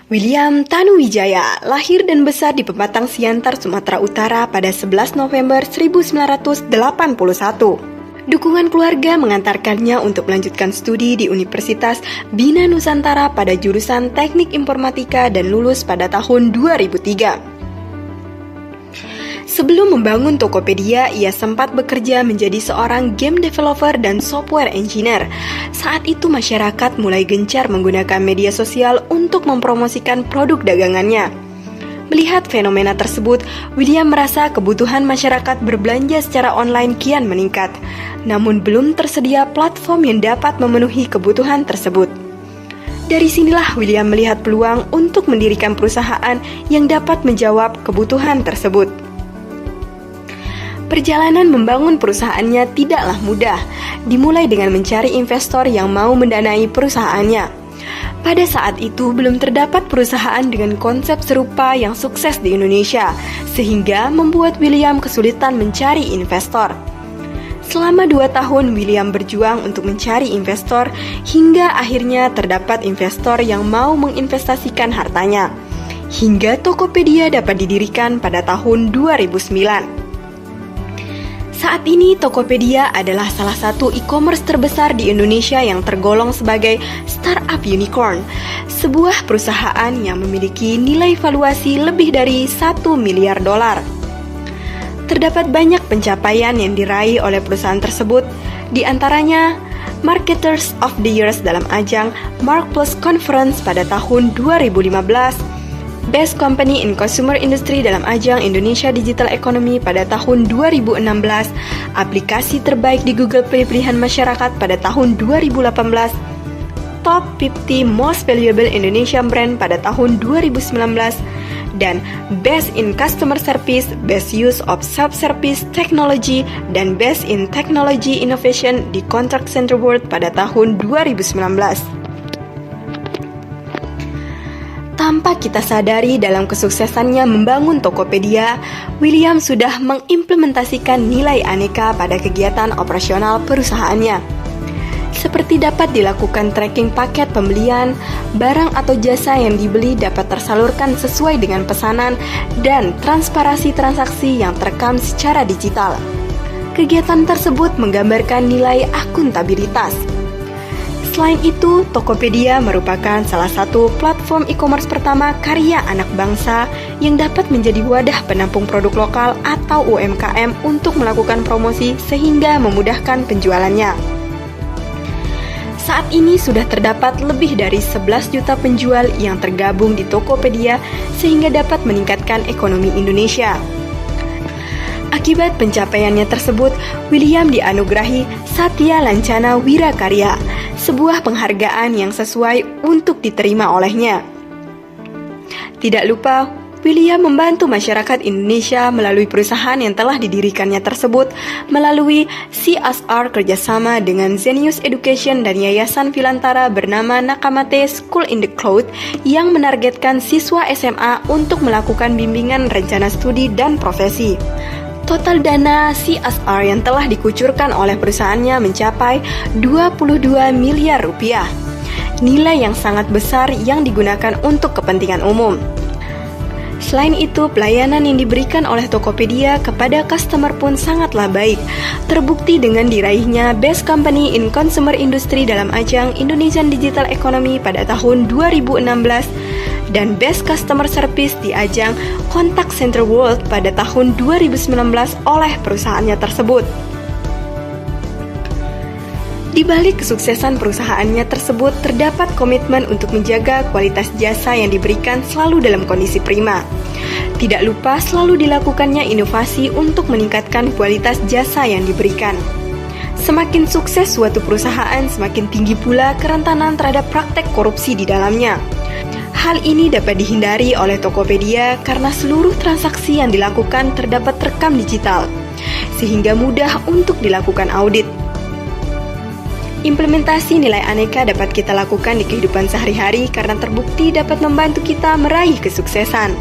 William Tanuwijaya lahir dan besar di Pematang Siantar, Sumatera Utara pada 11 November 1981. Dukungan keluarga mengantarkannya untuk melanjutkan studi di Universitas Bina Nusantara pada jurusan Teknik Informatika dan lulus pada tahun 2003. Sebelum membangun Tokopedia, ia sempat bekerja menjadi seorang game developer dan software engineer. Saat itu masyarakat mulai gencar menggunakan media sosial untuk mempromosikan produk dagangannya. Melihat fenomena tersebut, William merasa kebutuhan masyarakat berbelanja secara online kian meningkat. Namun belum tersedia platform yang dapat memenuhi kebutuhan tersebut. Dari sinilah William melihat peluang untuk mendirikan perusahaan yang dapat menjawab kebutuhan tersebut. Perjalanan membangun perusahaannya tidaklah mudah, dimulai dengan mencari investor yang mau mendanai perusahaannya. Pada saat itu belum terdapat perusahaan dengan konsep serupa yang sukses di Indonesia, sehingga membuat William kesulitan mencari investor. Selama 2 tahun William berjuang untuk mencari investor, hingga akhirnya terdapat investor yang mau menginvestasikan hartanya. Hingga Tokopedia dapat didirikan pada tahun 2009. Saat ini Tokopedia adalah salah satu e-commerce terbesar di Indonesia yang tergolong sebagai startup unicorn, sebuah perusahaan yang memiliki nilai valuasi lebih dari 1 miliar dolar. Terdapat banyak pencapaian yang diraih oleh perusahaan tersebut, di antaranya Marketers of the Year dalam ajang Marketplace Conference pada tahun 2015, Best Company in Consumer Industry dalam ajang Indonesia Digital Economy pada tahun 2016, aplikasi terbaik di Google Play pilihan masyarakat pada tahun 2018, Top 50 Most Valuable Indonesian Brand pada tahun 2019, dan Best in Customer Service, Best Use of Self-Service Technology, dan Best in Technology Innovation di Contact Center World pada tahun 2019. Tanpa kita sadari dalam kesuksesannya membangun Tokopedia, William sudah mengimplementasikan nilai aneka pada kegiatan operasional perusahaannya. Seperti dapat dilakukan tracking paket pembelian, barang atau jasa yang dibeli dapat tersalurkan sesuai dengan pesanan, dan transparansi transaksi yang terekam secara digital. Kegiatan tersebut menggambarkan nilai akuntabilitas. Selain itu, Tokopedia merupakan salah satu platform e-commerce pertama karya anak bangsa yang dapat menjadi wadah penampung produk lokal atau UMKM untuk melakukan promosi sehingga memudahkan penjualannya. Saat ini sudah terdapat lebih dari 11 juta penjual yang tergabung di Tokopedia sehingga dapat meningkatkan ekonomi Indonesia. Akibat pencapaiannya tersebut, William dianugerahi Satya Lancana Wirakarya, sebuah penghargaan yang sesuai untuk diterima olehnya. Tidak lupa, William membantu masyarakat Indonesia melalui perusahaan yang telah didirikannya tersebut melalui CSR kerjasama dengan Zenius Education dan Yayasan Filantara bernama Nakamate School in the Cloud yang menargetkan siswa SMA untuk melakukan bimbingan rencana studi dan profesi. Total dana CSR yang telah dikucurkan oleh perusahaannya mencapai 22 miliar rupiah. Nilai yang sangat besar yang digunakan untuk kepentingan umum. Selain itu, pelayanan yang diberikan oleh Tokopedia kepada customer pun sangatlah baik. Terbukti dengan diraihnya Best Company in Consumer Industry dalam ajang Indonesian Digital Economy pada tahun 2016 dan Best Customer Service di ajang Contact Center World pada tahun 2019 oleh perusahaannya tersebut. Di balik kesuksesan perusahaannya tersebut terdapat komitmen untuk menjaga kualitas jasa yang diberikan selalu dalam kondisi prima. Tidak lupa selalu dilakukannya inovasi untuk meningkatkan kualitas jasa yang diberikan. Semakin sukses suatu perusahaan, semakin tinggi pula kerentanan terhadap praktek korupsi di dalamnya. Hal ini dapat dihindari oleh Tokopedia karena seluruh transaksi yang dilakukan terdapat rekam digital, sehingga mudah untuk dilakukan audit. Implementasi nilai aneka dapat kita lakukan di kehidupan sehari-hari karena terbukti dapat membantu kita meraih kesuksesan.